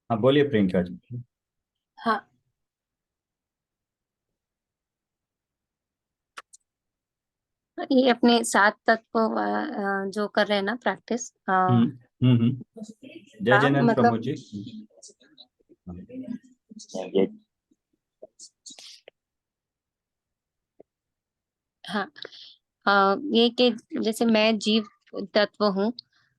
हाँ बोलिए प्रियंका जी। हाँ, ये अपने सात तत्व जो कर रहे हैं ना प्रैक्टिस हम्म जय का जैनंद प्रमोद मतलब। जी। हाँ। ये हाँ, ये कि जैसे मैं जीव तत्व हूँ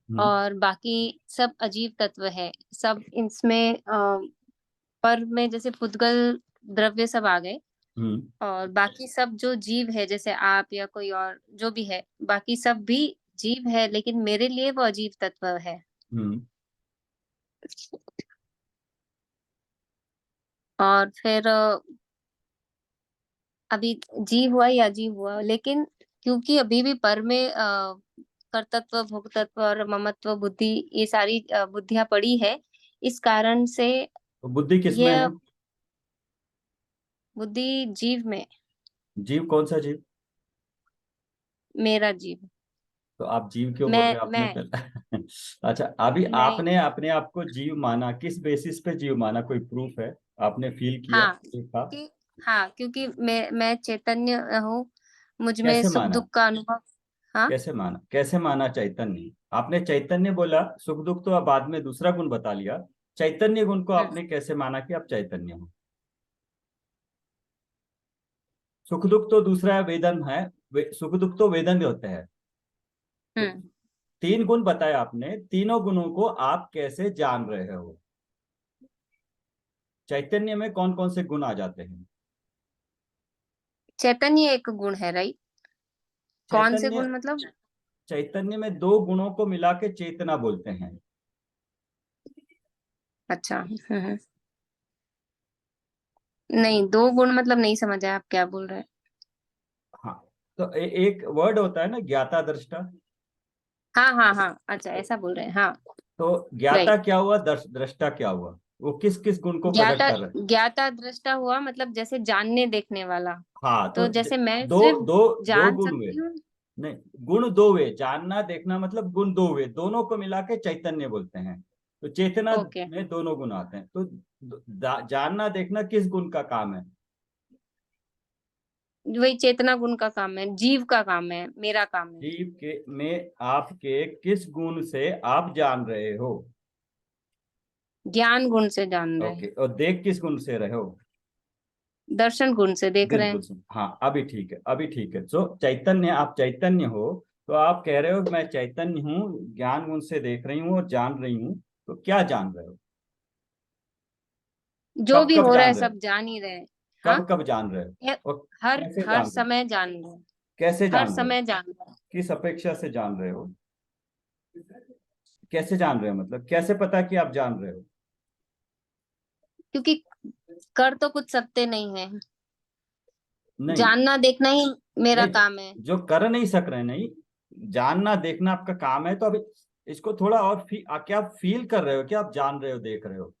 हम्म और बाकी सब अजीव तत्व है। सब इसमें पर में जैसे पुद्गल द्रव्य सब आ गए। हम्म और बाकी सब जो जीव है जैसे आप या कोई और जो भी है, बाकी सब भी जीव है, लेकिन मेरे लिए वो अजीव तत्व है। हम्म और फिर अभी जीव हुआ या अजीव हुआ, लेकिन क्योंकि अभी भी पर में कर्तत्व भोक्तत्व और ममत्व बुद्धि, ये सारी बुद्धियां पड़ी है। इस कारण से तो बुद्धि किसमें ये है? बुद्धि जीव में। जीव कौन सा जीव? मेरा जीव। तो आप जीव क्यों बोल रहे हैं आपने मैं पहले? अच्छा, अभी नहीं। आपने अपने आप को जीव माना, किस बेसिस पे जीव माना? कोई प्रूफ है? आपने फील किया, हाँ, देखा? क्योंकि मैं चैतन्य हूँ। मुझ में कैसे सुख माना? दुख का अनुभव। हाँ। कैसे माना? कैसे माना चैतन्य? आपने चैतन्य बोला, सुख दुख तो आप बाद में दूसरा गुण बता लिया। चैतन्य गुण को हम्म। आपने कैसे माना कि आप चैतन्य हो? सुख दुख तो दूसरा है, वेदन है। सुख दुख तो वेदन होते हैं। तो हम्म। तीन गुण बताए आपने, तीनों गुणों को आप कैसे जान रहे हो? चैतन्य में कौन कौन से गुण आ जाते हैं? चैतन्य एक गुण है, राइट? कौन से चैतन्य गुण मतलब? चैतन्य में दो गुणों को मिला के चेतना बोलते हैं। अच्छा। नहीं, दो गुण मतलब नहीं समझ आया आप क्या बोल रहे हैं। हाँ, तो एक वर्ड होता है ना, ज्ञाता दृष्टा। हाँ हाँ हाँ, अच्छा ऐसा बोल रहे हैं, हाँ। तो ज्ञाता राइट। क्या हुआ, दृष्टा क्या हुआ? वो किस किस गुण को प्रकट ज्ञाता कर रहे हैं? ज्ञाता दृष्टा हुआ मतलब जैसे जानने देखने वाला। हाँ, तो तो जैसे मैं दो सिर्फ दो दो जान गुण हुए। सकती हूँ। नहीं, गुण दो हुए, जानना देखना मतलब गुण दो हुए, दोनों को मिला के चैतन्य बोलते हैं। तो चेतना ओके। में दोनों गुण आते हैं। तो जानना देखना किस गुण का काम है? वही चेतना गुण का काम है, जीव का काम है, मेरा काम है। जीव के में आपके किस गुण से आप जान रहे हो? ज्ञान गुण से जान रहे ओके, हैं। और देख किस गुण से रहे हो? दर्शन गुण से देख रहे बिल्कुल हैं। सुन, हाँ अभी ठीक है, अभी ठीक है। तो चैतन्य, आप चैतन्य हो। तो आप कह रहे हो मैं चैतन्य हूँ, ज्ञान गुण से देख रही हूँ और जान रही हूँ। तो क्या जान रहे हो? जो कब भी कब हो रहा है जान रहे हो? सब जान ही रहे हैं। हाँ। कब कब जान रहे हो? ये और हर कैसे हर जान रहे हो? समय जान रहे हैं। कैसे हर जान रहे हो? समय जान रहे हैं। किस अपेक्षा से जान रहे हो? कैसे जान रहे हो मतलब कैसे पता कि आप जान रहे हो? क्योंकि कर तो कुछ सकते नहीं है। नहीं जानना देखना ही मेरा नहीं, काम है। जो कर नहीं सक रहे, नहीं, जानना देखना आपका काम है। तो अभी इसको थोड़ा और क्या आप फील कर रहे हो, क्या आप जान रहे हो, देख रहे हो?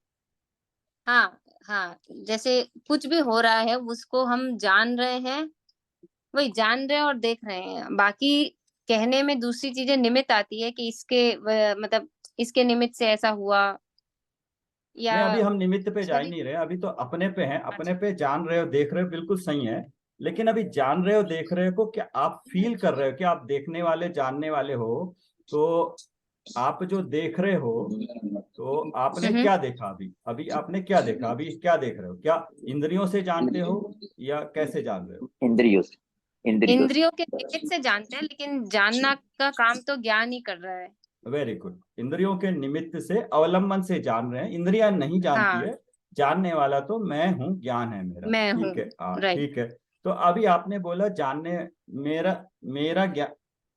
हाँ हाँ, जैसे कुछ भी हो रहा है उसको हम जान रहे हैं। वही जान रहे हैं और देख रहे हैं। बाकी कहने में दूसरी चीजें निमित्त आती है कि इसके मतलब इसके निमित्त से ऐसा हुआ या नहीं, अभी हम निमित्त पे जा ही शरीर। नहीं रहे, अभी तो अपने पे हैं, अपने अच्छा। पे जान रहे हो देख रहे हो, बिल्कुल सही है। लेकिन अभी जान रहे हो देख रहे हो को क्या आप फील कर रहे हो, क्या आप देखने वाले जानने वाले हो? तो आप जो देख रहे हो, तो आपने हम्म। क्या देखा? अभी अभी आपने क्या देखा? अभी क्या देख रहे हो? क्या इंद्रियों से जानते हो या कैसे जान रहे हो? इंद्रियों से। इंद्रियों से। इंद्रियों के निमित्त से जानते हैं, लेकिन जानना का काम तो ज्ञान ही कर रहा है। वेरी गुड, इंद्रियों के निमित्त से, अवलंबन से जान रहे हैं, इंद्रियां नहीं जानती हाँ, है। जानने वाला तो मैं हूँ, ज्ञान है मेरा, मैं हूँ। ठीक है, हाँ राइट। ठीक है। तो अभी आपने बोला जानने, मेरा मेरा ज्ञान,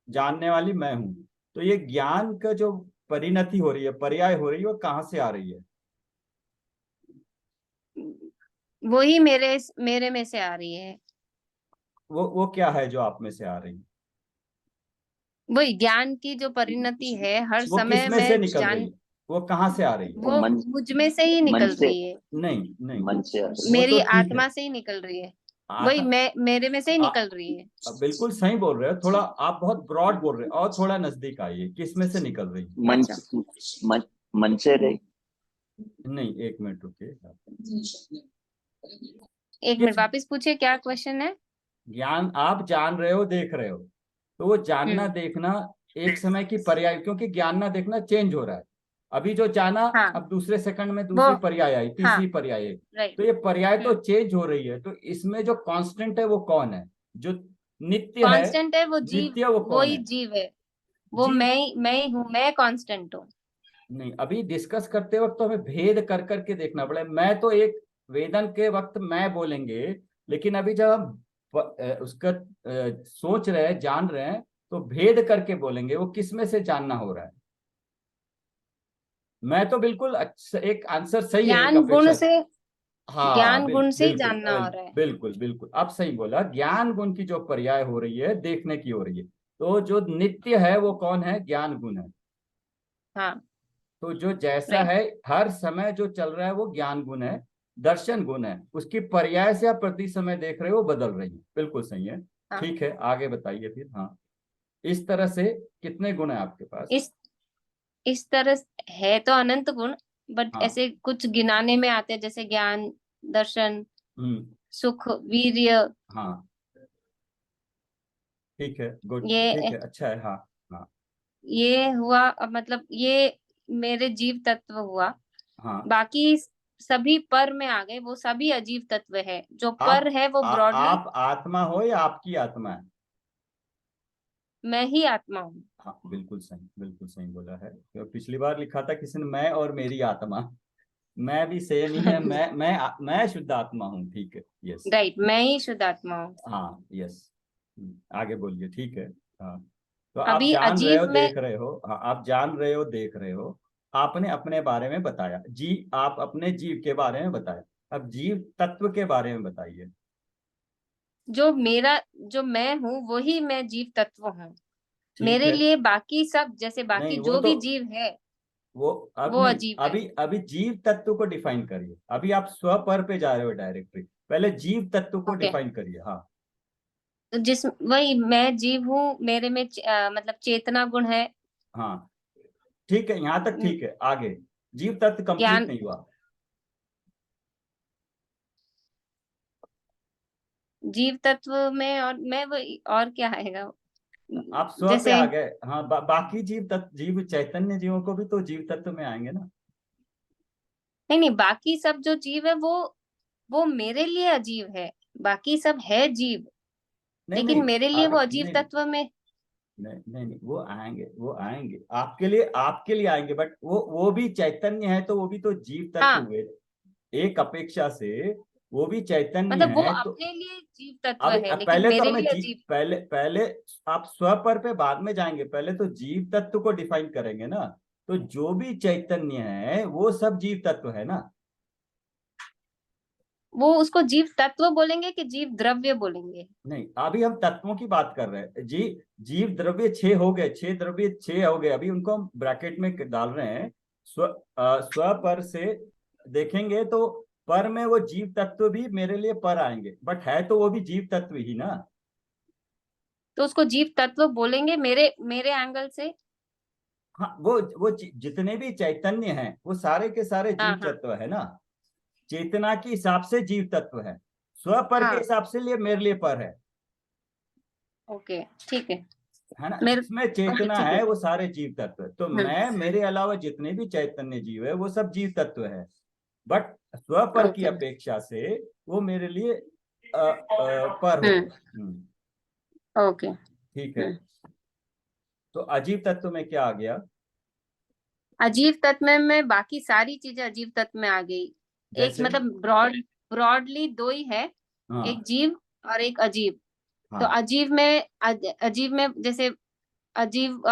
जानने वाली मैं हूँ। तो ये ज्ञान का जो परिणति हो रही है, पर्याय हो रही है, वो कहाँ से आ रही है? वही मेरे मेरे में से आ रही है। वो क्या है जो आप में से आ रही है? वही ज्ञान की जो परिणति है, हर वो किस समय में से मैं निकल रही जान। है? वो कहाँ से आ रही है? वो वो मन मुझ में से ही मन निकल से रही है। नहीं नहीं, मन से वो तो मेरी ठीक है। आत्मा से ही निकल रही है। वही आत्म मैं मेरे में से ही आ, निकल रही है। बिल्कुल सही बोल रहे हो, थोड़ा आप बहुत ब्रॉड बोल रहे हो, और थोड़ा नजदीक आइए, किस में से निकल रही है? मन अच्छा। मन मन से रहे। नहीं, 1 मिनट रुकिए। एक मिनट वापस पूछिए, क्या क्वेश्चन है? ज्ञान आप जान रहे हो, देख रहे हो, तो वो जानना देखना एक समय की पर्याय, क्योंकि जानना देखना चेंज हो रहा है। अभी जो जाना, हाँ अब दूसरे सेकंड में वो, दूसरी पर्याय आई, हाँ तीसरी पर्याय आई। राइट। तो ये पर्याय तो चेंज हो रही है, तो इसमें जो कांस्टेंट है वो कौन है? जो नित्य है, कांस्टेंट है वो जीव, नित्य वो वो कौन ही है? जीव है, वो जीव मैं ही हूँ, मैं कांस्टेंट हूँ। नहीं, अभी डिस्कस करते वक्त तो हमें भेद कर करके देखना पड़ेगा। मैं तो एक वेदन के वक्त मैं बोलेंगे, लेकिन अभी जब हम उसका सोच रहे हैं, जान रहे हैं, तो भेद करके बोलेंगे वो किस में से जानना हो रहा है। मैं तो बिल्कुल अच्छा, एक आंसर सही है, एक ज्ञान गुण अपेक्षा। से, हाँ ज्ञान गुण से ही बिल्कुल जानना हो रहा है। बिल्कुल बिल्कुल, आप सही बोला। ज्ञान गुण की जो पर्याय हो रही है, देखने की हो रही है। तो जो नित्य है वो कौन है? ज्ञान गुण है। हाँ तो जो जैसा राइट। है, हर समय जो चल रहा है वो ज्ञान गुण है, दर्शन गुण है। उसकी पर्याय से आप प्रति समय देख रहे हो, वो बदल रही है। बिल्कुल सही है। हाँ ठीक है, आगे बताइए फिर। हाँ, इस तरह से कितने गुण है आपके पास? इस तरह है तो अनंत गुण, बट हाँ। ऐसे कुछ गिनाने में आते हैं, जैसे ज्ञान, दर्शन, हम्म। सुख, वीर्य, हाँ, ठीक है, गुड, ठीक ये है, अच्छा है। हाँ। हाँ। ये हुआ। अब मतलब ये मेरे जीव तत्व हुआ। हाँ। बाकी सभी पर में आ गए, वो सभी अजीव तत्व है। जो पर है वो ब्रॉडली, आप आत्मा हो या आपकी आत्मा है? मैं ही आत्मा हूँ। हाँ, बिल्कुल सही, बिल्कुल सही बोला है। तो पिछली बार लिखा था किसी ने, मैं और मेरी आत्मा। मैं भी सेम ही है। मैं शुद्ध आत्मा हूँ। ठीक है, यस। राइट, मैं ही शुद्ध आत्मा हूँ। हाँ, यस। आगे बोलिए। ठीक है। हाँ, तो आप अभी जान रहे हो, अजीव में, देख रहे हो। हाँ, आप जान रहे हो, देख रहे हो। आपने अपने बारे में बताया जी, आप अपने जीव के बारे में बताया। अब जीव तत्व के बारे में बताइए। जो मेरा, जो मैं हूँ वही मैं जीव तत्व हूँ। ठीक मेरे है। लिए बाकी सब, जैसे बाकी नहीं, वो जो तो, भी जीव है वो अब वो नहीं, अजीब है। अभी अभी जीव तत्व को डिफाइन करिए। अभी आप स्व पर पे जा रहे हो डायरेक्टली। पहले जीव तत्व को ओके, डिफाइन करिए। हाँ। तो जिस वही मैं जीव हूँ, मेरे में मतलब चेतना गुण है। हाँ, ठीक है, यहां तक म, ठीक है। आगे, जीव तत्व कंप्लीट ज्ञान, नहीं हुआ। जीव तत्व में, और मैं वो, और क्या आएगा? आप स्व पे जैसे आ गए। हाँ, बाकी जीव तत्व, जीव चैतन्य जीवों को भी तो जीव तत्व में आएंगे ना। नहीं नहीं, बाकी सब जो जीव है वो मेरे लिए अजीब है। बाकी सब है जीव, नहीं लेकिन नहीं, मेरे लिए अभी वो अजीब नहीं, तत्व में। नहीं नहीं नहीं, वो आएंगे, वो आएंगे आपके लिए, आपके लिए आएंगे। बट वो भी चैतन्य है, तो वो भी तो जीव तत्व हाँ, हुए एक अपेक्षा से। वो भी चैतन्य मतलब वो है तो। अपने लिए जीव तत्व अब है, लेकिन पहले तो मेरे हमें लिए जी, अजीब। पहले पहले आप स्व पर पे बाद में जाएंगे। पहले तो जीव तत्व को डिफाइन करेंगे ना। तो जो भी चैतन्य है वो सब जीव तत्व है ना। वो उसको जीव तत्व बोलेंगे कि जीव द्रव्य बोलेंगे? नहीं, अभी हम तत्वों की बात कर रहे हैं जी। जीव द्रव्य 6 हो गए, 6 द्रव्य 6 हो गए। अभी उनको हम ब्रैकेट में डाल रहे हैं। स्व पर से देखेंगे तो पर में वो जीव तत्व भी मेरे लिए पर आएंगे, बट है तो वो भी जीव तत्व ही ना। तो उसको जीव तत्व बोलेंगे मेरे मेरे एंगल से। हाँ, वो जितने भी चैतन्य हैं वो सारे के सारे हाँ जीव हाँ तत्व है ना। चेतना के हिसाब से जीव तत्व है। स्व पर के हाँ। हिसाब से लिए मेरे लिए पर ओके, ठीक है। है ना। मेरे जिसमें चेतना ठीक है। है वो सारे जीव तत्व है। तो हम्म। मैं, मेरे अलावा जितने भी चैतन्य जीव है वो सब जीव तत्व है। बट स्व पर की ओके। अपेक्षा से वो मेरे लिए पर हो हम्म। गए। ओके। ठीक है। तो अजीव तत्व में क्या आ गया? अजीव तत्व में बाकी सारी चीजें अजीव तत्व में आ गई। एक जैसे। मतलब ब्रॉडली दो ही है, एक हाँ। जीव और एक अजीब। तो हाँ। अजीब में अजीब में जैसे अजीब,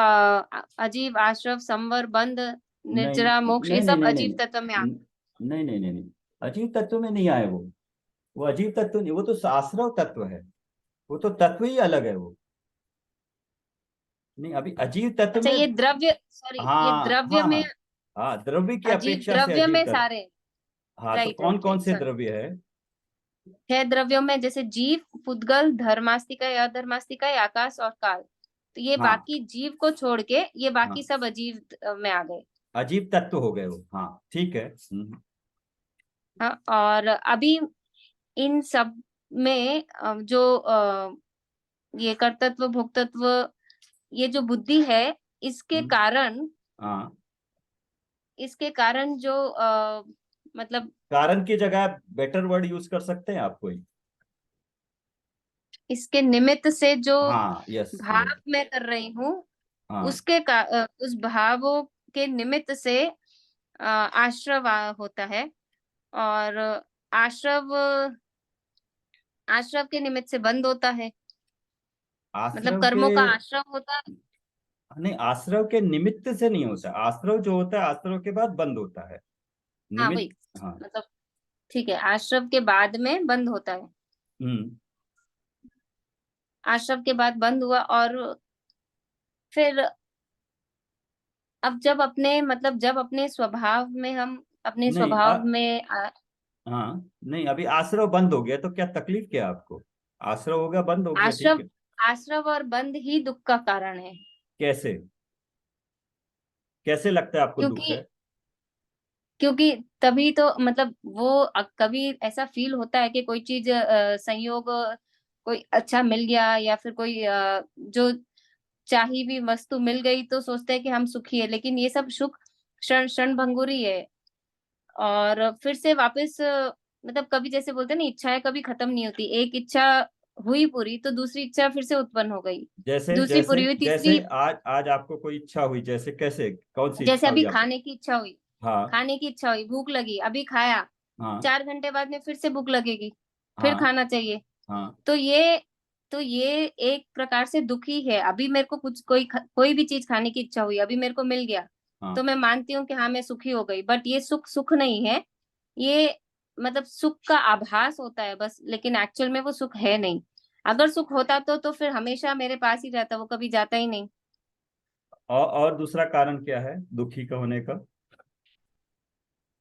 अजीब, आश्रव, संवर, बंध, नहीं निर्जरा, मोक्ष, नहीं ये नहीं सब नहीं अजीब नहीं तत्व में आ। नहीं नहीं नहीं नहीं, अजीव तत्व में नहीं आए वो अजीव तत्व नहीं, वो तो आश्रव तत्व है। वो तो तत्व ही अलग है वो। नहीं, अभी अजीव तत्व अच्छा, में। ये द्रव्य, सॉरी, ये हाँ द्रव्य हाँ में, हाँ। हाँ, द्रव्य की अजीब अपेक्षा से द्रव्य अजीव में तत्व। सारे। हाँ, तो राइट कौन राइट कौन राइट, से सॉरी। द्रव्य है? 6 द्रव्यों में जैसे जीव, पुद्गल, धर्मास्तिका, अधर्मास्तिका, आकाश और काल। तो ये हाँ। बाकी जीव को छोड़ के ये बाकी हाँ। सब अजीव में आ गए। अजीब तत्व हो गए वो, हाँ ठीक है। हाँ, और अभी इन सब में जो ये कर्तृत्व भोक्तृत्व, ये जो बुद्धि है, इसके हम्म, कारण हाँ। इसके कारण जो मतलब कारण की जगह बेटर वर्ड यूज कर सकते हैं आप कोई? इसके निमित्त से जो हाँ, यस भाव यस। मैं कर रही हूँ, हाँ, उस भावों के निमित्त से आश्रव होता है। और आश्रव आश्रव के निमित्त से बंध होता है। मतलब आश्रव के, कर्मों का आश्रव होता है। नहीं आश्रव के निमित्त से नहीं होता, आश्रव जो होता है आश्रव के बाद बंद होता है, हाँ निमित्त। वही, हाँ। मतलब ठीक है, आश्रव के बाद में बंद होता है। हम्म। आश्रव के बाद बंद हुआ, और फिर अब जब अपने स्वभाव में हम अपने नहीं स्वभाव में हाँ, नहीं अभी आश्रव बंद हो गया तो क्या तकलीफ क्या है आपको? आश्रव हो गया, बंद हो गया, ठीक आश्रव है। आश्रव और बंध ही दुख का कारण है। कैसे? कैसे लगता है आपको दुख क्योंकि है? क्योंकि तभी तो मतलब वो कभी ऐसा फील होता है कि कोई चीज संयोग कोई अच्छा मिल गया, या फिर कोई जो चाही हुई वस्तु मिल गई, तो सोचते हैं कि हम सुखी है, लेकिन ये सब सुख क्षण क्षण भंगुरी है। और फिर से वापस मतलब कभी जैसे बोलते हैं ना, इच्छाएं कभी खत्म नहीं होती। एक इच्छा हुई पूरी तो दूसरी इच्छा फिर से उत्पन्न हो गई, जैसे दूसरी जैसे पूरी हुई जैसे तीसरी। आज आज आपको कोई इच्छा हुई, जैसे कैसे, कौन सी जैसे इच्छा अभी हुई आपको? खाने की इच्छा हुई, हाँ खाने की इच्छा हुई, भूख लगी, अभी खाया, हाँ 4 घंटे बाद में फिर से भूख लगेगी, फिर हाँ खाना चाहिए। हाँ तो ये एक प्रकार से दुख ही है। अभी मेरे को कोई भी चीज खाने की इच्छा हुई, अभी मेरे को मिल गया, तो हाँ। मैं मानती हूँ कि हाँ मैं सुखी हो गई, बट ये सुख सुख नहीं है। ये मतलब सुख का आभास होता है बस, लेकिन एक्चुअल में वो सुख है नहीं। अगर सुख होता तो फिर हमेशा मेरे पास ही रहता, वो कभी जाता ही नहीं। और दूसरा कारण क्या है दुखी का होने का?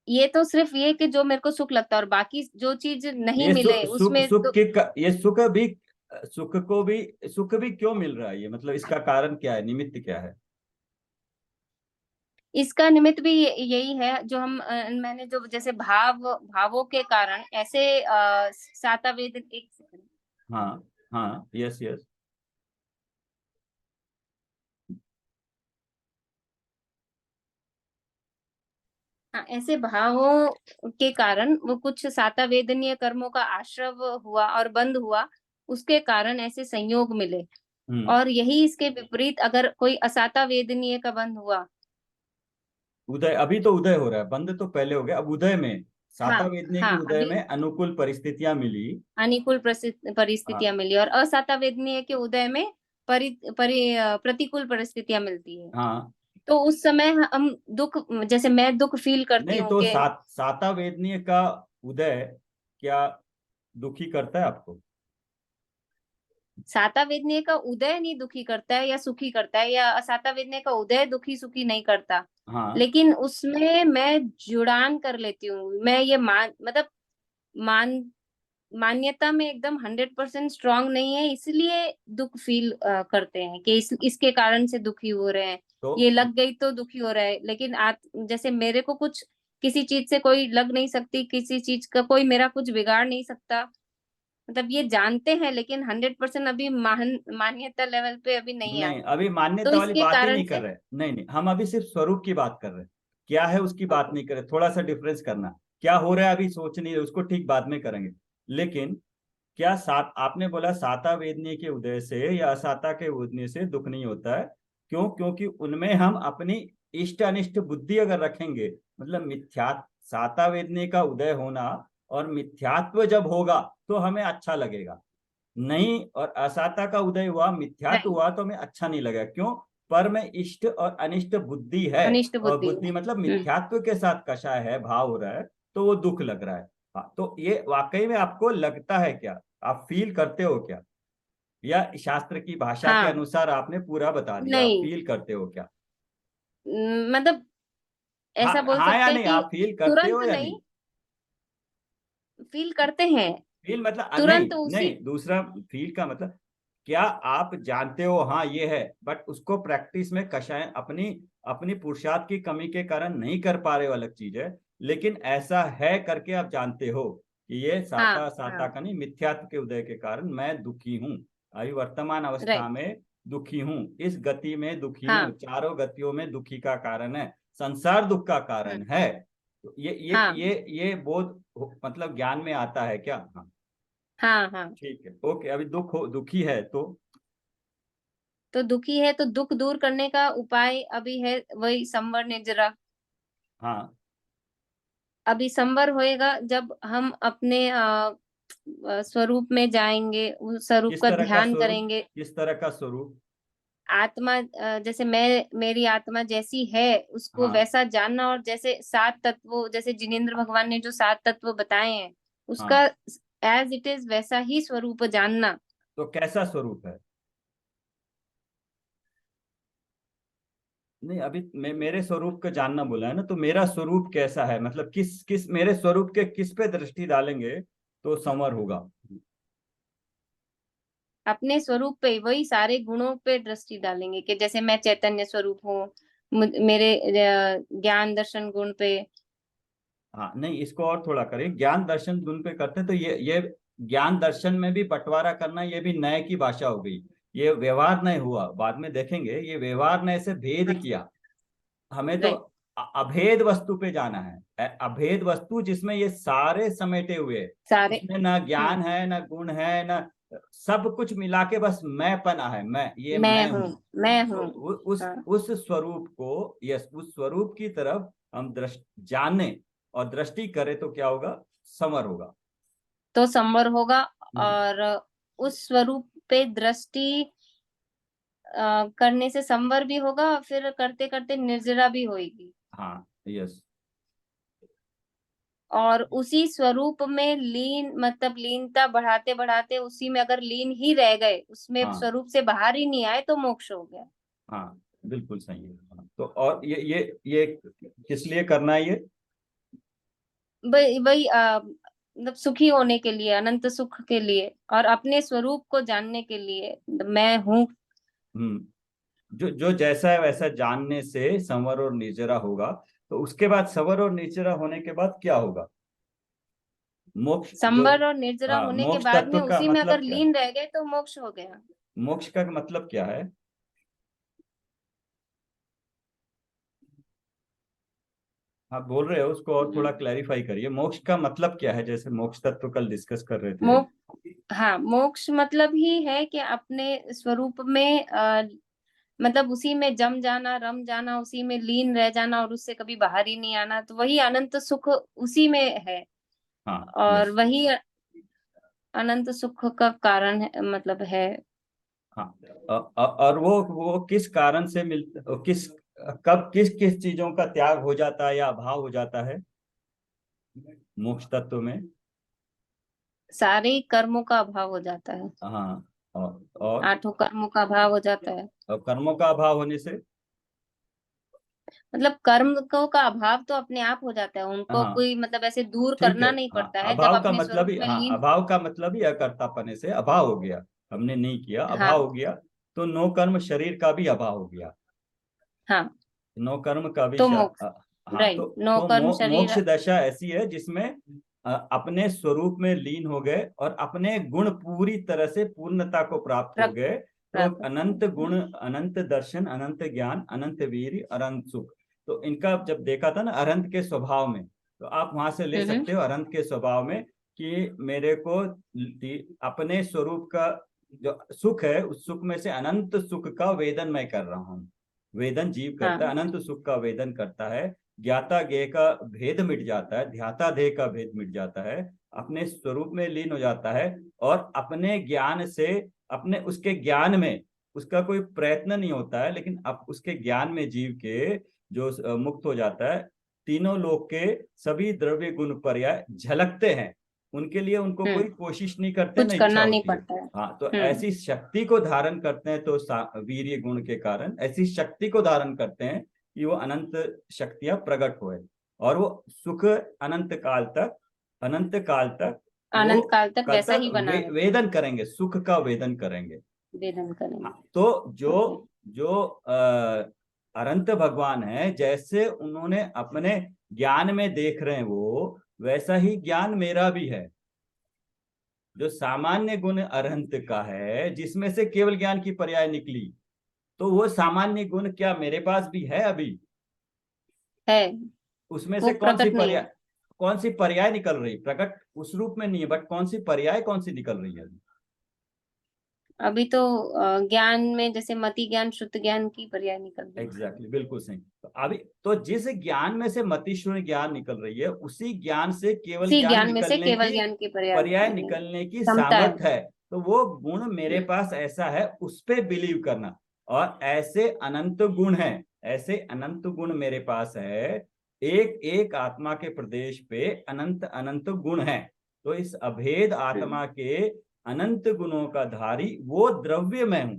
ये तो सिर्फ ये कि जो मेरे को सुख लगता है, और बाकी जो चीज नहीं ये मिले सुख उसमें सुख तो के ये सुख भी, सुख को भी, सुख भी क्यों मिल रहा है, ये मतलब इसका कारण क्या है, निमित्त क्या है? इसका निमित्त भी यही है, जो मैंने जो जैसे भावों के कारण ऐसे सातावेद, एक सेकंड। हाँ हाँ, यस यस। हाँ, ऐसे भावों के कारण वो कुछ सातावेदनीय कर्मों का आश्रव हुआ और बंद हुआ, उसके कारण ऐसे संयोग मिले। हम्म। और यही इसके विपरीत अगर कोई असाता वेदनीय का बंध हुआ। उदय, अभी तो उदय हो रहा है, बंद तो पहले हो गया, अब उदय में, हाँ सातावेदनी की हाँ, उदय अभी में अनुकूल परिस्थितियां मिली। अनुकूल परिस्थितियां हाँ मिली, और असाता वेदनीय के उदय में प्रतिकूल परिस्थितियां मिलती है। हाँ। तो उस समय हम दुख, जैसे मैं दुख फील करती नहीं हूँ तो कि सातावेदनीय का उदय क्या दुखी करता है आपको? साता वेदनीय का उदय नहीं दुखी करता है या सुखी करता है, या असाता वेदनीय का उदय दुखी सुखी नहीं करता। हाँ। लेकिन उसमें मैं जुड़ान कर लेती हूँ, मैं ये मतलब मान मान्यता में एकदम 100% स्ट्रांग नहीं है, इसलिए दुख फील करते हैं कि इसके कारण से दुखी हो रहे हैं। तो ये लग गई तो दुखी हो रहा है, लेकिन जैसे मेरे को कुछ किसी चीज से कोई लग नहीं सकती, किसी चीज का कोई मेरा कुछ बिगाड़ नहीं सकता। मतलब ये जानते हैं, लेकिन 100% अभी मान्यता लेवल पे अभी नहीं नहीं, आते अभी हैं। तो मान्यता वाली इसके बात ही कारण नहीं कर से रहे, नहीं नहीं, हम अभी सिर्फ स्वरूप की बात कर रहे हैं, क्या है उसकी बात ओके। नहीं कर रहे, थोड़ा सा डिफरेंस करना। क्या हो रहा है अभी सोच नहीं रहे, उसको ठीक बाद में करेंगे। लेकिन क्या सात, आपने बोला साता वेदनी के उदय से या असाता के उदय से दुख नहीं होता है, क्यों? क्योंकि उनमें हम अपनी इष्ट अनिष्ट बुद्धि अगर रखेंगे, मतलब मिथ्या, साता वेदनी का उदय होना और मिथ्यात्व जब होगा तो हमें अच्छा लगेगा, नहीं, और असाता का उदय हुआ, मिथ्यात्व नहीं, हुआ तो हमें अच्छा नहीं लगा, क्यों? पर में इष्ट और अनिष्ट बुद्धि है, अनिष्ट और बुद्धि है। बुद्धि मतलब मिथ्यात्व के साथ कषाय है, भाव हो रहा है, तो वो दुख लग रहा है। हाँ, तो ये वाकई में आपको लगता है क्या, आप फील करते हो क्या, या शास्त्र की भाषा के हाँ, अनुसार आपने पूरा बता दिया, आप नहीं, फील करते हो क्या? मतलब हाँ ऐसा बोल हाँ या सकते हैं नहीं, कि आप फील करते तुरंत हो या नहीं? नहीं, फील करते हैं, फील मतलब नहीं तुरंत उसी। नहीं, दूसरा फील का मतलब क्या आप जानते हो हाँ ये है, बट उसको प्रैक्टिस में कषाय अपनी अपनी पुरुषार्थ की कमी के कारण नहीं कर पा रहे हो, अलग चीज है। लेकिन ऐसा है करके आप जानते हो कि ये हाँ साता साता हाँ का नहीं, मिथ्यात्व के उदय के कारण मैं दुखी हूँ, अभी वर्तमान अवस्था राइट में दुखी हूँ, इस गति में दुखी हूँ, हाँ चारों गतियों में दुखी का कारण है, संसार दुख का कारण है। तो हाँ ये बोध मतलब ज्ञान में आता है क्या? हाँ हाँ हाँ। ठीक है, ओके। अभी दुखी है तो दुखी है तो दुख दूर करने का उपाय अभी है वही संवर निर्जरा। हाँ, अभी संवर होएगा जब हम अपने स्वरूप में जाएंगे, उस स्वरूप किस का तरह का ध्यान स्वरूप? करेंगे। किस तरह का स्वरूप? आत्मा जैसे मेरी आत्मा जैसी है उसको हाँ वैसा जानना, और जैसे सात तत्वों, जैसे जिनेंद्र भगवान ने जो सात तत्व बताए हैं उसका हाँ, एज इट इज वैसा ही स्वरूप जानना। तो कैसा स्वरूप है? नहीं, अभी मेरे स्वरूप का जानना बोला है ना, तो मेरा स्वरूप कैसा है, मतलब किस किस मेरे स्वरूप के किस पे दृष्टि डालेंगे तो संवर होगा? अपने स्वरूप पे, वही सारे गुणों पे दृष्टि डालेंगे कि जैसे मैं चैतन्य स्वरूप हूँ, मेरे ज्ञान दर्शन गुण पे। हाँ नहीं, इसको और थोड़ा करें, ज्ञान दर्शन गुण पे करते हैं तो ये ज्ञान दर्शन में भी बंटवारा करना, ये भी नए की भाषा हो गई। ये व्यवहार नहीं हुआ, बाद में देखेंगे, ये व्यवहार नए से भेद किया। हमें तो राइट अभेद वस्तु पे जाना है, अभेद वस्तु जिसमें ये सारे समेटे हुए हैं। सारे। उसमें ना हम्म। ज्ञान है, ना गुण है, ना सब कुछ मिला के बस मैं पना है, मैं ये मैं मैं हूँ, हूँ। मैं तो हूँ। हाँ, उस स्वरूप को, यस, उस स्वरूप की तरफ हम दृष्टि जाने और दृष्टि करें तो क्या होगा? समर होगा। तो संवर होगा। हम्म, और उस स्वरूप पे दृष्टि करने से संवर भी होगा, फिर करते करते निर्जरा भी होगी। हाँ यस। और उसी स्वरूप में लीन, मतलब लीनता बढ़ाते बढ़ाते उसी में अगर लीन ही रह गए, उसमें हाँ स्वरूप से बाहर ही नहीं आए, तो मोक्ष हो गया। हाँ बिल्कुल सही है। हाँ, तो और ये किस लिए करना है ये? वही वही मतलब सुखी होने के लिए, अनंत सुख के लिए, और अपने स्वरूप को जानने के लिए, मैं हूँ। जो जो जैसा है वैसा जानने से संवर और निर्जरा होगा। तो उसके बाद संवर और निर्जरा होने के बाद क्या होगा? मोक्ष जो, संवर और निर्जरा हाँ, होने के मोक्ष बाद तत्व में का उसी में अगर मतलब क्या है? लीन रह गए तो मोक्ष हो गया। मोक्ष का मतलब क्या है? आप बोल रहे हो, उसको और थोड़ा क्लैरिफाई करिए, मोक्ष का मतलब क्या है, जैसे मोक्ष तत्व कल डिस्कस कर रहे थे। हाँ, मोक्ष मतलब ही है कि अपने स्वरूप में मतलब उसी में जम जाना, रम जाना, उसी में लीन रह जाना, और उससे कभी बाहर ही नहीं आना, तो वही अनंत सुख उसी में है। हाँ और यस। वही अनंत सुख का कारण है, मतलब है। हाँ, और वो किस कारण से किस कब किस किस चीजों का त्याग हो जाता है या अभाव हो जाता है मोक्ष तत्व में? सारे कर्मों का अभाव हो जाता है। हाँ, और आठों कर्मों का अभाव हो जाता है। कर्मों का अभाव होने से? मतलब कर्म को का अभाव तो अपने आप हो जाता है, उनको हाँ कोई मतलब ऐसे दूर ठीक है। करना नहीं हाँ, पड़ता है, जब अभाव का अपने मतलब स्वरूप ही, में हाँ, लीन। अभाव का मतलब ही अकर्तापने से अभाव हो गया, हमने नहीं किया, अभाव हाँ हो गया। तो नो कर्म शरीर का भी अभाव हो गया, हाँ। नो कर्म का भी तो मोक्ष, हाँ, राइट, नो कर्म शरीर। मोक्ष दशा ऐसी है जिसमें अपने स्वरूप में लीन हो गए और अपने गुण पूरी तरह से पूर्णता को प्राप्त हो गए। तो प्राप्त अनंत होते गुण, हैं। अनंत दर्शन, अनंत ज्ञान, अनंत वीर, अनंत सुख। तो इनका जब देखा था ना अरंत के स्वभाव में, तो आप वहां से ले हम्म। सकते हो अरंत के स्वभाव में कि मेरे को अपने स्वरूप का जो सुख है, उस सुख में से अनंत सुख का वेदन मैं कर रहा हूँ। वेदन जीव करता है, हाँ अनंत सुख का वेदन करता है। ज्ञाता ज्ञेय का भेद मिट जाता है, ध्याता ध्येय का भेद मिट जाता है, अपने स्वरूप में लीन हो जाता है। और अपने ज्ञान से, अपने उसके ज्ञान में उसका कोई प्रयत्न नहीं होता है, लेकिन अब उसके ज्ञान में जीव के जो मुक्त हो जाता है, तीनों लोक के सभी द्रव्य गुण पर्याय झलकते हैं उनके लिए, उनको कोई हम्म। कोशिश नहीं करते, कुछ ना इच्छा करना नहीं होती है। पड़ता है। हाँ, तो हम्म। ऐसी शक्ति को धारण करते हैं, तो वीर्य गुण के कारण ऐसी शक्ति को धारण करते हैं कि वो अनंत शक्तियां प्रकट हुए, और वो सुख अनंत काल तक, अनंत काल तक वो अनंत काल तक कब वैसा तक ही बना रहे। वेदन करेंगे, सुख का वेदन करेंगे। वेदन करेंगे। हाँ, तो जो जो अनंत भगवान है, जैसे उन्होंने अपने ज्ञान में देख रहे हैं वो, वैसा ही ज्ञान मेरा भी है। जो सामान्य गुण अरहंत का है, जिसमें से केवल ज्ञान की पर्याय निकली, तो वो सामान्य गुण क्या मेरे पास भी है अभी? है, उसमें वो से प्रकट नहीं है। कौन सी पर्याय निकल रही? प्रकट उस रूप में नहीं है, बट कौन सी पर्याय कौन सी निकल रही है अभी? अभी तो ज्ञान में जैसे मति ज्ञान, शुद्ध ज्ञान की पर्याय निकल रही है। एग्जैक्टली, बिल्कुल सही। तो अभी तो जिस ज्ञान में से मतिशून्य ज्ञान निकल रही है, उसी ज्ञान से केवल इसी ज्ञान ज्ञान में से निकलने केवल की ज्ञान की पर्याय पर्याय निकल रही है। निकलने की क्षमता है। सामर्थ्य है। तो वो गुण मेरे पास ऐसा है, उस पे बिलीव करना। और ऐसे अनंत गुण हैं, ऐसे अनंत गुण मेरे पास है। एक एक आत्मा के प्रदेश पे अनंत अनंत गुण है। तो इस अभेद आत्मा के अनंत गुणों का धारी वो द्रव्य मैं हूं।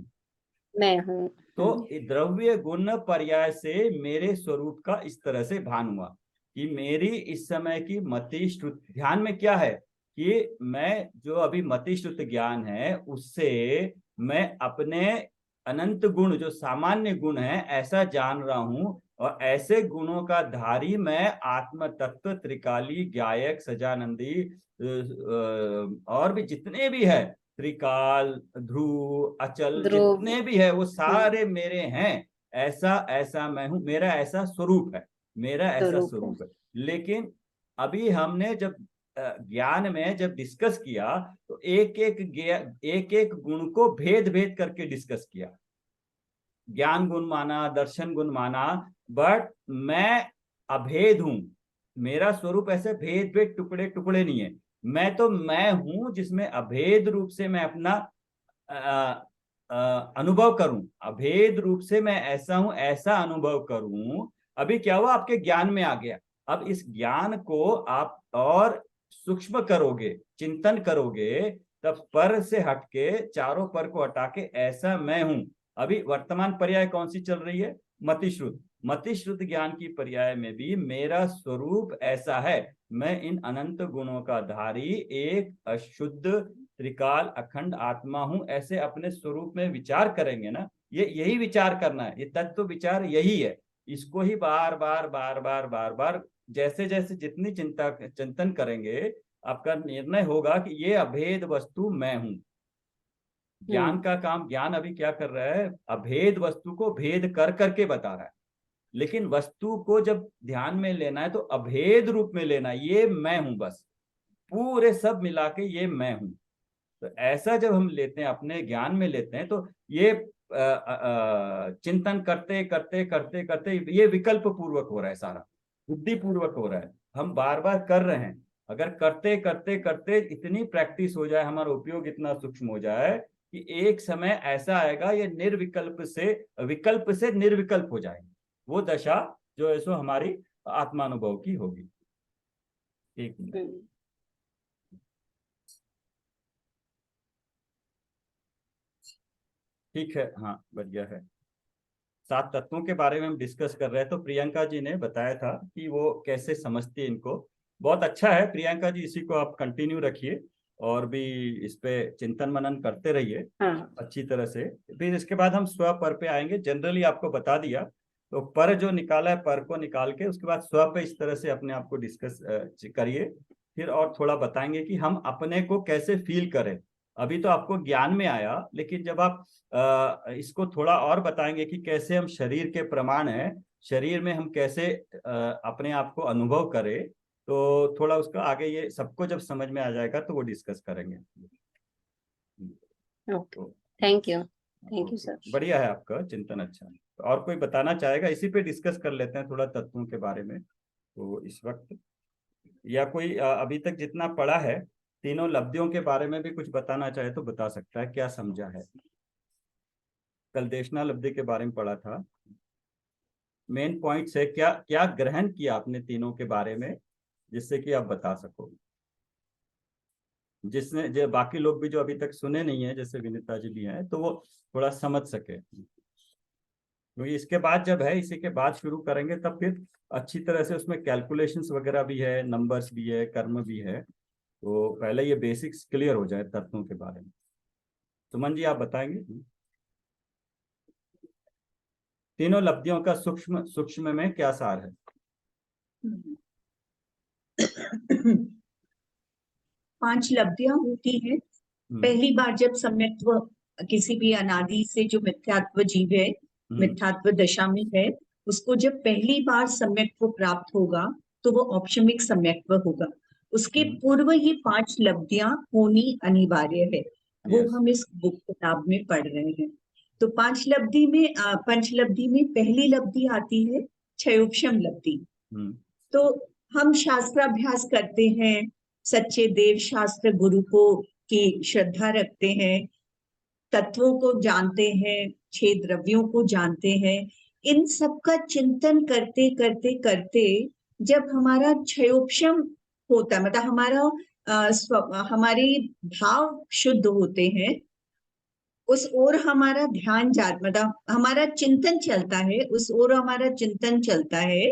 मैं हूँ। तो द्रव्य गुण पर्याय से मेरे स्वरूप का इस तरह से भान हुआ कि मेरी इस समय की मति श्रुत ध्यान में क्या है कि मैं जो अभी मति श्रुत ज्ञान है, उससे मैं अपने अनंत गुण, जो सामान्य गुण है, ऐसा जान रहा हूं। और ऐसे गुणों का धारी मैं आत्म तत्व, त्रिकाली, गायक, सजानंदी, और भी जितने भी है, त्रिकाल, ध्रुव, अचल, ध्रुव। जितने भी है वो सारे मेरे हैं। ऐसा ऐसा मैं हूं, मेरा ऐसा स्वरूप है, मेरा ऐसा स्वरूप है। स्वरूप है। लेकिन अभी हमने जब ज्ञान में जब डिस्कस किया, तो एक एक गुण को भेद भेद करके डिस्कस किया। ज्ञान गुण माना, दर्शन गुण माना, बट मैं अभेद हूं। मेरा स्वरूप ऐसे भेद भेद टुकड़े टुकड़े नहीं है। मैं तो मैं हूं, जिसमें अभेद रूप से मैं अपना अनुभव करूं। अभेद रूप से मैं ऐसा हूं, ऐसा अनुभव करूं। अभी क्या हुआ, आपके ज्ञान में आ गया। अब इस ज्ञान को आप और सूक्ष्म करोगे, चिंतन करोगे, तब पर से हटके चारों पर को हटा के ऐसा मैं हूं। अभी वर्तमान पर्याय कौन सी चल रही है? मतिश्रुत। मतिश्रुत ज्ञान की पर्याय में भी मेरा स्वरूप ऐसा है। मैं इन अनंत गुणों का धारी एक अशुद्ध त्रिकाल अखंड आत्मा हूं। ऐसे अपने स्वरूप में विचार करेंगे ना, ये यही विचार करना है, ये तत्व विचार यही है। इसको ही बार बार बार बार बार बार, जैसे जैसे जितनी चिंतन करेंगे, आपका निर्णय होगा कि ये अभेद वस्तु मैं हूं। ज्ञान का काम, ज्ञान अभी क्या कर रहा है? अभेद वस्तु को भेद कर करके बता रहा है। लेकिन वस्तु को जब ध्यान में लेना है, तो अभेद रूप में लेना है, ये मैं हूं बस, पूरे सब मिला के ये मैं हूं। तो ऐसा जब हम लेते हैं, अपने ज्ञान में लेते हैं, तो ये चिंतन करते करते करते करते ये विकल्प पूर्वक हो रहा है, सारा बुद्धि पूर्वक हो रहा है। हम बार बार कर रहे हैं। अगर करते करते करते इतनी प्रैक्टिस हो जाए, हमारा उपयोग इतना सूक्ष्म हो जाए कि एक समय ऐसा आएगा, ये विकल्प से निर्विकल्प हो जाएगी। वो दशा जो है सो हमारी आत्मानुभव की होगी। एक मिनट। ठीक है, हाँ, बढ़िया है। 7 तत्वों के बारे में हम डिस्कस कर रहे हैं। तो प्रियंका जी ने बताया था कि वो कैसे समझती है इनको। बहुत अच्छा है प्रियंका जी, इसी को आप कंटिन्यू रखिए और भी इस पे चिंतन मनन करते रहिए हाँ। अच्छी तरह से। फिर इसके बाद हम स्व पर पे आएंगे। जनरली आपको बता दिया, तो पर जो निकाला है, पर को निकाल के उसके बाद स्व पे इस तरह से अपने आप को डिस्कस करिए। फिर और थोड़ा बताएंगे कि हम अपने को कैसे फील करें। अभी तो आपको ज्ञान में आया, लेकिन जब आप इसको थोड़ा और बताएंगे कि कैसे हम शरीर के प्रमाण है, शरीर में हम कैसे अपने आप को अनुभव करें, तो थोड़ा उसका आगे ये सबको जब समझ में आ जाएगा तो वो डिस्कस करेंगे। Okay, thank you sir. बढ़िया है, आपका चिंतन अच्छा है। तो और कोई बताना चाहेगा? इसी पे डिस्कस कर लेते हैं थोड़ा तत्वों के बारे में। तो इस वक्त या कोई अभी तक जितना पढ़ा है, तीनों लब्धियों के बारे में भी कुछ बताना चाहे तो बता सकता है, क्या समझा है। कल देशना लब्धि के बारे में पढ़ा था। मेन पॉइंट्स है, क्या क्या ग्रहण किया आपने तीनों के बारे में, जिससे कि आप बता सको, जिसने जो बाकी लोग भी जो अभी तक सुने नहीं है, जैसे विनीता जी भी हैं, तो वो थोड़ा समझ सके। क्योंकि इसके बाद जब है, इसी के बाद शुरू करेंगे, तब फिर अच्छी तरह से उसमें कैलकुलेशंस वगैरह भी है, नंबर्स भी है, कर्म भी है। तो पहले ये बेसिक्स क्लियर हो जाए तत्वों के बारे में। सुमन जी आप बताएंगे। तीनों लब्धियों का सूक्ष्म सूक्ष्म में क्या सार है? पांच लब्धियां होती हैं। पहली बार जब सम्यक्त्व किसी भी अनादि से जो मिथ्यात्व जीव है, मिथ्यात्व दशा में है, उसको जब पहली बार सम्यक्त्व प्राप्त होगा तो वो औपशमिक सम्यक्त्व होगा। उसके पूर्व ये पांच लब्धियां होनी अनिवार्य है। वो Yes. हम इस बुक किताब में पढ़ रहे हैं। तो पंचलब्धि में पहली लब्धि आती है क्षयोपशम लब्धि। तो हम शास्त्राभ्यास करते हैं, सच्चे देव शास्त्र गुरु को की श्रद्धा रखते हैं, तत्वों को जानते हैं, 6 द्रव्यों को जानते हैं। इन सब का चिंतन करते करते करते जब हमारा क्षयोपशम होता है, मतलब हमारे भाव शुद्ध होते हैं, उस ओर हमारा ध्यान मतलब हमारा चिंतन चलता है, उस ओर हमारा चिंतन चलता है।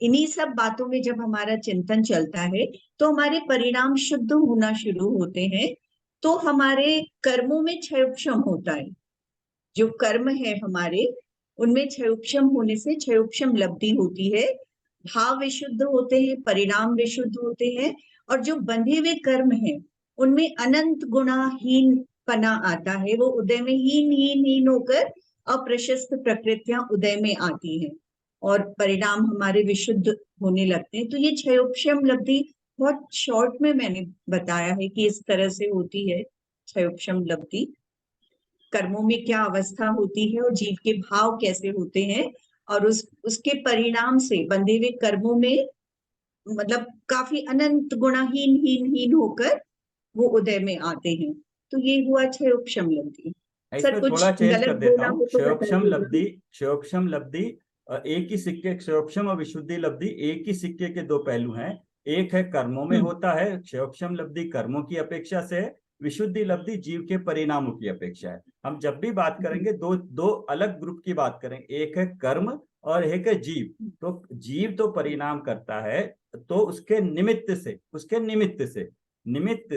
इन्हीं सब बातों में जब हमारा चिंतन चलता है तो हमारे परिणाम शुद्ध होना शुरू होते हैं। तो हमारे कर्मों में क्षयोपशम होता है। जो कर्म है हमारे, उनमें क्षयोपशम होने से क्षयोपशम लब्धि होती है। भाव विशुद्ध होते हैं, परिणाम विशुद्ध होते हैं, और जो बंधे हुए कर्म हैं उनमें अनंत गुणाहीन पना आता है। वो उदय में हीन हीन हीन होकर अप्रशस्त प्रकृतियां उदय में आती हैं और परिणाम हमारे विशुद्ध होने लगते हैं। तो ये क्षयोपशम लब्धि बहुत शॉर्ट में मैंने बताया है कि इस तरह से होती है क्षयोपशम लब्धि। कर्मों में क्या अवस्था होती है और जीव के भाव कैसे होते हैं, और उसके परिणाम से बंधे हुए कर्मों में मतलब काफी अनंत गुणाहीन हीन हीन होकर वो उदय में आते हैं। तो ये हुआ क्षयोपशम लब्धि। सर इसमें कुछ थोड़ा चेंज कर गलत देता बोला हूँ। हो तो बताइएगा। क्षयोपशम लब्धि एक ही सिक्के, क्षयोपशम और विशुद्धि लब्धि एक ही सिक्के के दो पहलू हैं। एक है कर्मों में होता है, क्षयोपशम लब्धि कर्मों की अपेक्षा से है, विशुद्धि लब्धि जीव के परिणामों की अपेक्षा है। हम जब भी बात करेंगे दो अलग ग्रुप की बात करेंगे, एक है कर्म और एक है जीव। तो जीव तो परिणाम करता है, तो उसके निमित्त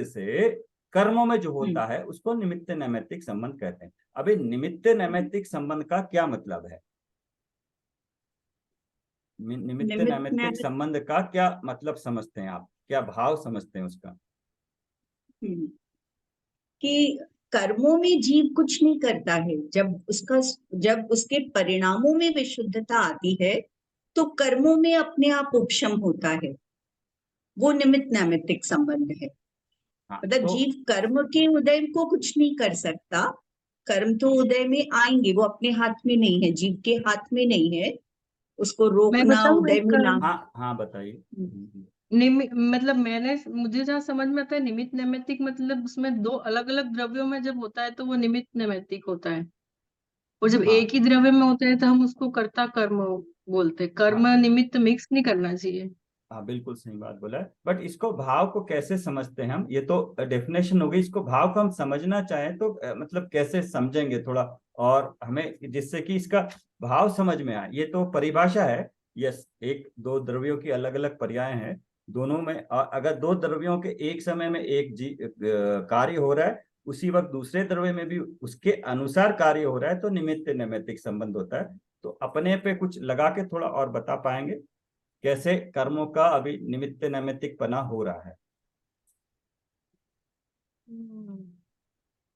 से कर्मों में जो होता है उसको निमित्त नैमित्तिक संबंध कहते हैं। अभी निमित्त नैमित्तिक संबंध का क्या मतलब है? निमित्त नैमित्तिक संबंध का क्या मतलब समझते हैं आप, क्या भाव समझते हैं उसका? कि कर्मों में जीव कुछ नहीं करता है। जब उसके परिणामों में विशुद्धता आती है तो कर्मों में अपने आप उपशम होता है। वो निमित्त नैमित्तिक संबंध है। मतलब तो जीव कर्म के उदय को कुछ नहीं कर सकता। कर्म तो उदय में आएंगे, वो अपने हाथ में नहीं है, जीव के हाथ में नहीं है उसको मैं रोकना, बताऊं उदय में इसका लाना। हाँ बताइए। मतलब मुझे जहाँ समझ में आता है निमित्त नैमित्तिक मतलब उसमें दो अलग अलग द्रव्यों में जब होता है तो वो निमित्त नैमित्तिक होता है, और जब एक ही द्रव्य में होता है तो हम उसको कर्ता कर्म बोलते हैं। कर्म निमित्त मिक्स नहीं करना चाहिए। हाँ बिल्कुल सही बात बोला है। बट इसको भाव को कैसे समझते हैं हम, ये तो डेफिनेशन हो गई। इसको भाव को हम समझना चाहें तो मतलब कैसे समझेंगे थोड़ा, और हमें जिससे कि इसका भाव समझ में आए। ये तो परिभाषा है, यस, एक दो द्रव्यों की अलग अलग पर्याय हैं। दोनों में अगर दो द्रव्यों के एक समय में एक कार्य हो रहा है, उसी वक्त दूसरे द्रव्य में भी उसके अनुसार कार्य हो रहा है, तो निमित्त नैमित्तिक संबंध होता है। तो अपने पे कुछ लगा के थोड़ा और बता पाएंगे कैसे कर्मों का अभी निमित्त नैमित्तिक पना हो रहा है?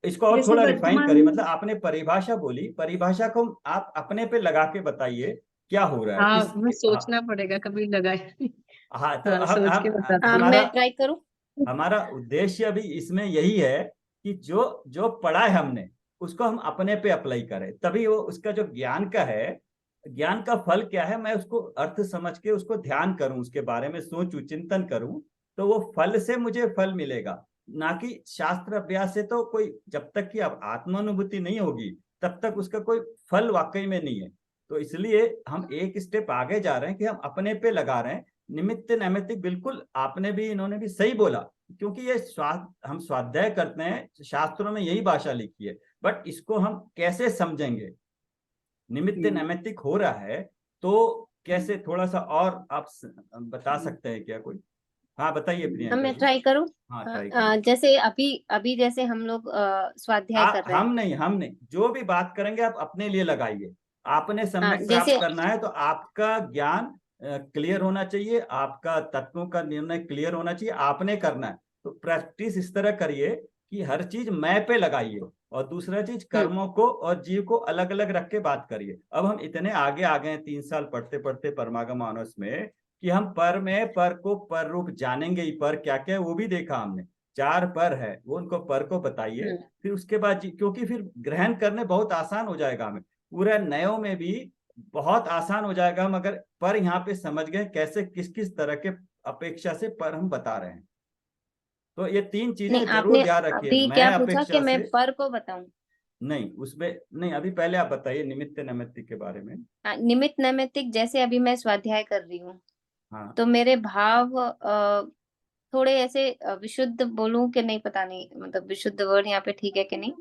इसको और जैसे थोड़ा रिफाइन वर्तमान करिए। में मतलब आपने परिभाषा बोली, परिभाषा को आप अपने पे लगा के बताइए क्या हो रहा है हाँ, किस। मैं सोचना पड़ेगा, कभी लगाए। हाँ तो हाँ, सोच के बताते हैं। हमारा मैं ट्राई करूं। हमारा उद्देश्य अभी इसमें यही है कि जो जो पढ़ा है हमने उसको हम अपने पे अप्लाई करें, तभी वो उसका जो ज्ञान का है, ज्ञान का फल क्या है, मैं उसको अर्थ समझ के उसको ध्यान करूं, उसके बारे में सोचूं, चिंतन करूं, तो वो फल से मुझे फल मिलेगा। ना कि शास्त्र अभ्यास से तो कोई, जब तक कि अब आत्मानुभूति नहीं होगी तब तक उसका कोई फल वाकई में नहीं है। तो इसलिए हम एक स्टेप आगे जा रहे हैं कि हम अपने पे लगा रहे हैं। निमित्त नैमित्तिक बिल्कुल आपने भी इन्होंने भी सही बोला, क्योंकि ये हम स्वाध्याय करते हैं, शास्त्रों में यही भाषा लिखी है। बट इसको हम कैसे समझेंगे? निमित्त नैमित्तिक हो रहा है तो कैसे, थोड़ा सा और आप बता सकते हैं क्या कोई? हाँ बताइए तो प्रियंका मैं जी। ट्राई करूँ। हाँ ट्राई करिए। जैसे अभी अभी जैसे हम लोग स्वाध्याय कर रहे हैं। हम नहीं, जो भी बात करेंगे आप अपने लिए लगाइए। आपने सम्यक प्राप्त जैसे करना है तो आपका ज्ञान क्लियर होना चाहिए, आपका तत्वों का निर्णय क्लियर होना चाहिए, आपने करना है। तो प्रैक्टिस इस तरह करिए कि हर चीज मैं पे लगाइए, और दूसरा चीज कर्मों को और जीव को अलग अलग रख के बात करिए। अब हम इतने आगे आ गए 3 साल पढ़ते पढ़ते परमागम मानस में, कि हम पर में पर को पर रूप जानेंगे ही, पर क्या क्या है वो भी देखा हमने। 4 पर है, वो उनको पर को बताइए। फिर उसके बाद क्योंकि फिर ग्रहण करने बहुत आसान हो जाएगा हमें, पूरा नयो में भी बहुत आसान हो जाएगा, मगर पर यहाँ पे समझ गए कैसे किस किस तरह के अपेक्षा से पर हम बता रहे हैं। तो ये 3 चीजें नहीं, जरूर आपने ध्यान रखिए, अभी मैं क्या पूछा कि अपेक्षा मैं से। पर को बताऊं? नहीं उसमें नहीं, अभी पहले आप बताइए निमित्त नैमित्तिक के बारे में। निमित्त नैमित्तिक, जैसे अभी मैं स्वाध्याय कर रही हूँ, हाँ तो मेरे भाव थोड़े ऐसे विशुद्ध बोलूं कि नहीं, पता नहीं, मतलब विशुद्ध वर्ड यहाँ पे ठीक है कि नहीं।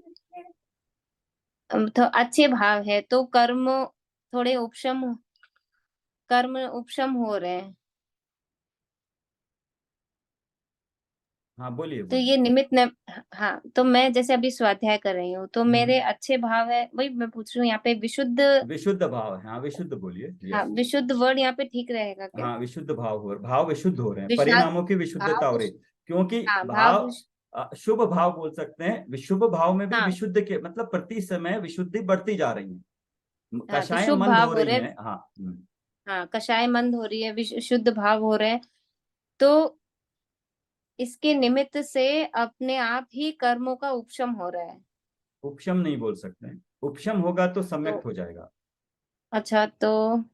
तो अच्छे भाव है, तो कर्म उपशम हो रहे हैं। हाँ बोलिए तो बोलिए। ये हाँ, तो मैं जैसे अभी स्वाध्याय कर रही हूँ, तो मेरे अच्छे भाव है, वही मैं पूछ रही हूँ यहाँ पे विशुद्ध। विशुद्ध भाव है, हाँ विशुद्ध बोलिए, हाँ, यस। विशुद्ध वर्ड यहाँ पे ठीक रहेगा क्या? हाँ विशुद्ध भाव हो, भाव विशुद्ध हो रहे हैं, विषाद परिणामों की विशुद्धता भाव हो रही है। क्योंकि हाँ, भाव शुभ भाव बोल सकते हैं, शुभ भाव में भी हाँ विशुद्ध के मतलब प्रति समय विशुद्धि बढ़ती जा रही है, हाँ, तो कषाय शुभ मंद हो भाव हो रही रहे हैं। हैं। हाँ हाँ, कषाय मंद हो रही है, शुद्ध भाव हो रहे हैं। तो इसके निमित्त से अपने आप ही कर्मों का उपशम हो रहा है। उपशम नहीं बोल सकते हैं, उपशम होगा तो तो सम्यक्त हो जाएगा। अच्छा, तो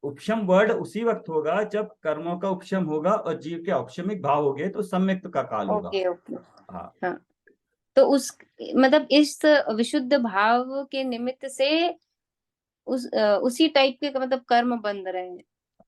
उपशम वर्ड उसी वक्त होगा जब कर्मों का उपशम होगा और जीव के औपशमिक भाव हो गए तो सम्यक्त का काल होगा। Okay okay. हाँ हाँ, तो उस मतलब इस विशुद्ध भाव के निमित्त से उसी टाइप के मतलब कर्म बंध रहे हैं।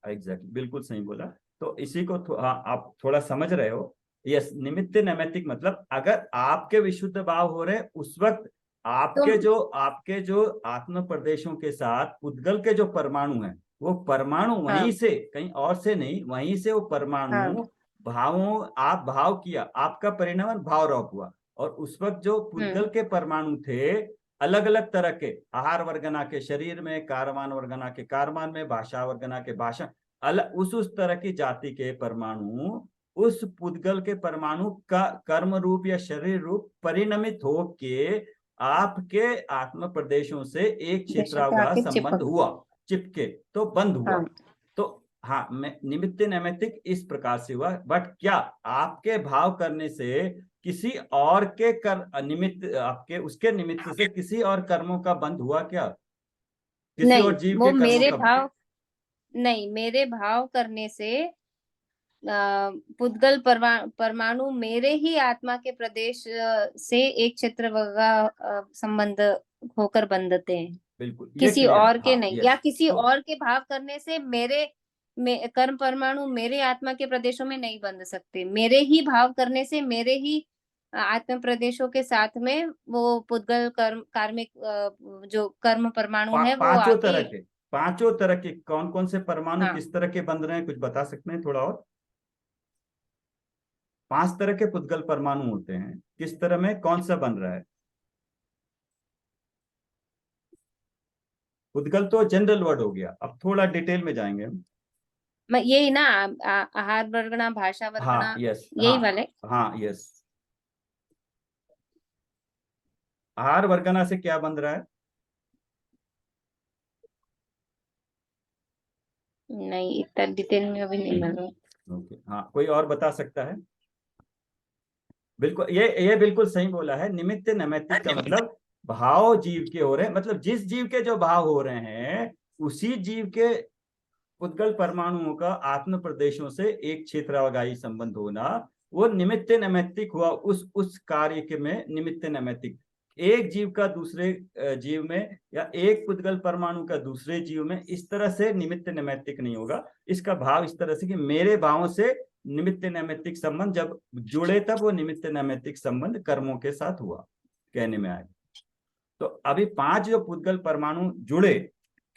एग्जैक्ट बिल्कुल सही बोला। तो इसी को हाँ, आप थोड़ा समझ रहे हो। यस, निमित्त नैमित्तिक मतलब अगर आपके विशुद्ध भाव हो रहे उस वक्त तो आपके जो आत्म प्रदेशों के साथ उद्गल के जो परमाणु हैं, वो परमाणु वहीं हाँ से, कहीं और से नहीं, वहीं से वो हाँ परमाणु भावों, आप भाव किया, आपका परिणाम भाव रॉप हुआ, और उस वक्त जो हम्म पुद्गल के परमाणु थे अलग अलग तरह के, आहार वर्गना के शरीर में, कारमान वर्गना के कारमान में, भाषा वर्गना के भाषा, अलग उस तरह की जाति के परमाणु उस पुद्गल के परमाणु का कर्म रूप या शरीर रूप परिणमित हो के आपके आत्म प्रदेशों से एक देशों पे क्षेत्रावगाह आके संबंध चिपक। हुआ, चिपके तो बंद हुआ। हाँ तो हाँ, निमित्त नैमित्तिक इस प्रकार से हुआ, बट क्या आपके भाव करने से किसी और के कर निमित्त, आपके उसके निमित्त से किसी और कर्मों का बंध हुआ क्या? किसी नहीं, और जीव वो के कर्मों मेरे का? भाव नहीं, मेरे भाव करने से पुद्गल परमाणु मेरे ही आत्मा के प्रदेश से एक क्षेत्र संबंध होकर बंधते हैं, बिल्कुल ये किसी क्लियर है, और के हाँ नहीं, या यस। किसी तो और के भाव करने से मेरे कर्म परमाणु मेरे आत्मा के प्रदेशों में नहीं बंध सकते। मेरे ही भाव करने से मेरे ही आत्म प्रदेशों के साथ में वो पुद्गल कार्मिक जो कर्म परमाणु है वो पांचों आके। तरह के, पांचों तरह के कौन कौन से परमाणु हाँ, किस तरह के बंध रहे हैं, कुछ बता सकते हैं थोड़ा और? 5 तरह के पुद्गल परमाणु होते हैं, किस तरह में कौन सा बन रहा है? पुद्गल तो जनरल वर्ड हो गया, अब थोड़ा डिटेल में जाएंगे हम। मैं यही ना, आहार वर्गना, भाषा हाँ वर्गना, यस, यही हाँ वाले। हाँ यस। आहार वर्गना से क्या बन रहा है? नहीं, इतना डिटेल में अभी नहीं मालूम। ओके, हाँ कोई और बता सकता है? बिल्कुल, ये बिल्कुल सही बोला है। निमित्त नैमित्तिक का मतलब भाव जीव के हो रहे हैं, मतलब जिस जीव के जो भाव हो रहे हैं उसी जीव के उद्गल परमाणुओं का आत्म प्रदेशों से एक क्षेत्रावगाही संबंध होना, वो निमित्त नैमित्तिक हुआ। उस कार्य के में निमित्त नैमित्तिक, एक जीव का दूसरे जीव में या एक पुद्गल परमाणु का दूसरे जीव में, इस तरह से निमित्त नैमित्तिक नहीं होगा। इसका भाव इस तरह से कि मेरे भावों से निमित्त नैमित्तिक संबंध जब जुड़े तब वो निमित्त नैमित्तिक संबंध कर्मों के साथ हुआ, कहने में आएगा। तो अभी 5 जो पुद्गल परमाणु जुड़े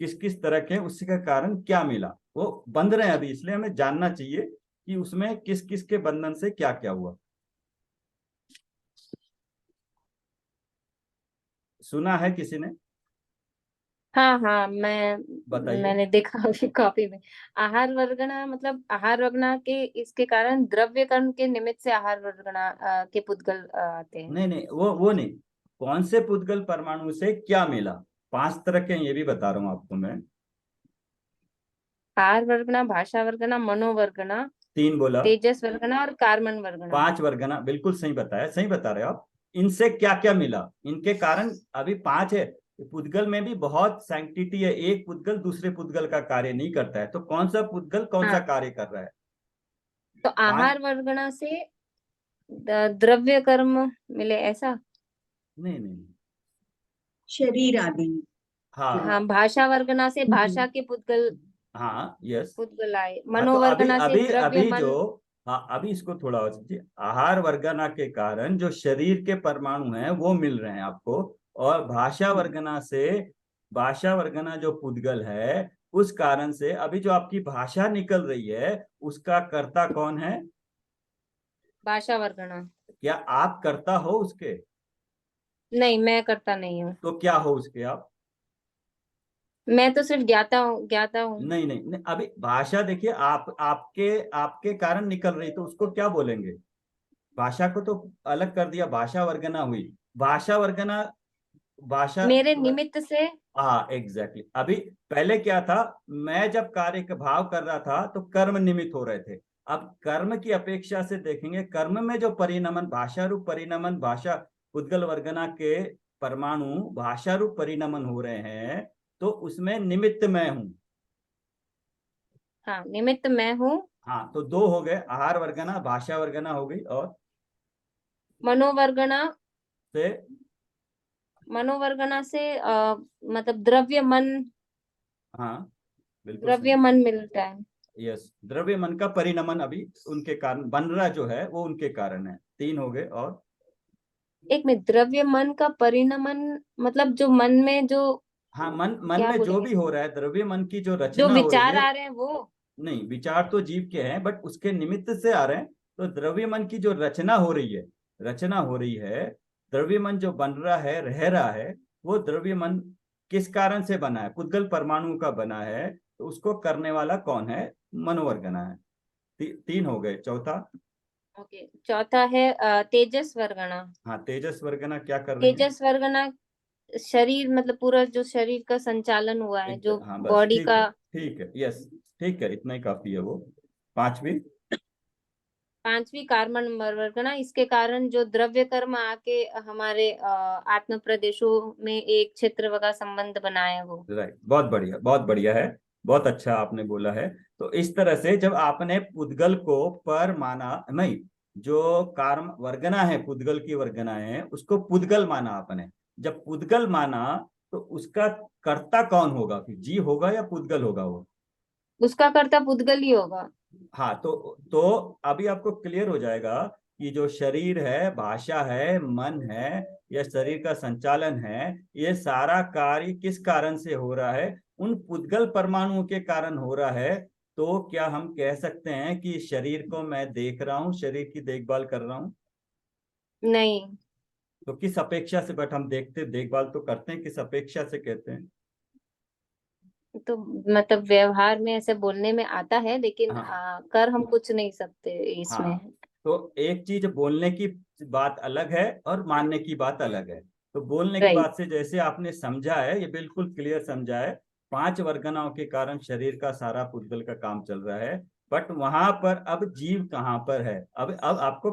किस किस तरह के, उसके कारण क्या मिला, वो बंध रहे हैं अभी, इसलिए हमें जानना चाहिए कि उसमें किस किस के बंधन से क्या क्या हुआ। सुना है किसी ने? हाँ हाँ, बताइए। मैंने देखा अभी कॉपी में। आहार वर्गना मतलब आहार वर्गना के इसके कारण द्रव्य कर्म के निमित्त से आहार वर्गना के पुद्गल आते हैं। नहीं नहीं, वो नहीं, कौन से पुद्गल परमाणु से क्या मिला। 5 तरह के, ये भी बता रहा हूं आपको मैं। आहार वर्गना, भाषा वर्गना, मनोवर्गना, 3 बोला। तेजस वर्गना और कार्बन वर्गना। 5 वर्गना, बिल्कुल सही बताया, सही बता रहे हो आप। इनसे क्या क्या मिला, इनके कारण अभी 5 है। पुद्गल में भी बहुत सैंक्टिटी है, एक पुद्गल दूसरे पुद्गल का कार्य नहीं करता है, तो कौन सा पुद्गल कौन सा हाँ, कार्य कर रहा है। तो 5। आहार वर्गना से द्रव्य कर्म मिले ऐसा। नहीं नहीं। शरीर आदि के। हाँ हाँ, भाषा वर्गना से भाषा के पुद्गल हाँ, यस। पुद्गल आए, हाँ, तो अभी मनोवर्गना से अभी द्रव्य अभी जो, मन। हाँ अभी इसको थोड़ा और समझिए। आहार वर्गना के कारण जो शरीर के परमाणु हैं वो मिल रहे हैं आपको, और भाषा वर्गना जो पुद्गल है उस कारण से अभी जो आपकी भाषा निकल रही है उसका कर्ता कौन है। भाषा वर्गना। क्या आप कर्ता हो उसके? नहीं, मैं करता नहीं हूँ। तो क्या हो उसके आप? मैं तो सिर्फ ज्ञाता हूँ। नहीं नहीं नहीं, अभी भाषा देखिए, आप आपके आपके कारण निकल रही, तो उसको क्या बोलेंगे। भाषा को तो अलग कर दिया, भाषा वर्गना हुई। भाषा वर्गना, भाषा। मेरे निमित्त से। हाँ एग्जैक्टली। अभी पहले क्या था, मैं जब कार्य का भाव कर रहा था तो कर्म निमित्त हो रहे थे। अब कर्म की अपेक्षा से देखेंगे, कर्म में जो परिणमन, भाषा रूप परिणमन, भाषा उद्गल वर्गना के परमाणु भाषा रूप परिणमन हो रहे हैं, तो उसमें निमित्त मैं हूं। हाँ, निमित्त मैं हूँ। हाँ, तो 2 हो गए, आहार वर्गना, भाषा वर्गना हो गई, और मनोवर्गना। से। मनोवर्गना से मतलब द्रव्य मन। हाँ बिल्कुल द्रव्य सही। मन मिलता है। यस, द्रव्य मन का परिणमन अभी उनके कारण बन रहा जो है वो उनके कारण है। 3 हो गए, और एक में द्रव्य मन का परिणमन मतलब जो मन में जो हाँ, मन मन क्या में जो बोलेंगे, भी हो रहा है, द्रव्य मन की जो जो रचना हो रही विचार है। आ रहे हैं वो। नहीं, विचार तो जीव के हैं बट उसके निमित्त से आ रहे हैं। तो द्रव्य मन की जो रचना हो रही है, रचना हो रही है, द्रव्य मन जो बन रहा है, रह रहा है, वो द्रव्य मन किस कारण से बना है, पुद्गल परमाणु का बना है, तो उसको करने वाला कौन है, मनोवर्गना है। 3 हो गए, चौथा। ओके, चौथा है तेजस वर्गना। हाँ, तेजस वर्गना क्या कर रही है। तेजस वर्गना शरीर मतलब पूरा जो शरीर का संचालन हुआ है, जो हाँ बस बॉडी ठीक का। है, ठीक है, यस, ठीक है, इतना ही काफी है वो। 5वीं। पांचवी कार्बन वर्गना, इसके कारण जो द्रव्य कर्म आके हमारे आत्म प्रदेशों में एक क्षेत्र का संबंध बनाया वो। राइट, बहुत बढ़िया, बहुत बढ़िया है, बहुत अच्छा आपने बोला है। तो इस तरह से जब आपने पुद्गल को पर माना नहीं, जो कार्म वर्गना है, पुद्गल की वर्गना है, उसको पुद्गल माना आपने। जब पुद्गल माना तो उसका कर्ता कौन होगा, फिर जी होगा या पुद्गल होगा वो। उसका कर्ता पुद्गल ही होगा। हाँ, तो अभी आपको क्लियर हो जाएगा कि जो शरीर है, भाषा है, मन है, या शरीर का संचालन है, ये सारा कार्य किस कारण से हो रहा है, उन पुद्गल परमाणुओं के कारण हो रहा है। तो क्या हम कह सकते हैं कि शरीर को मैं देख रहा हूँ, शरीर की देखभाल कर रहा हूँ। नहीं, तो किस अपेक्षा से, बट हम देखते देखभाल तो करते हैं, किस अपेक्षा से कहते हैं। तो मतलब व्यवहार में ऐसे बोलने में आता है, लेकिन हाँ कर हम कुछ नहीं सकते इसमें। हाँ, तो एक चीज बोलने की बात अलग है और मानने की बात अलग है। तो बोलने की राइट। बात से जैसे आपने समझा है, ये बिल्कुल क्लियर समझा है। 5 वर्गनाओं के कारण शरीर का सारा पुद्गल का काम चल रहा है, बट वहां पर अब जीव कहाँ पर है, अब आपको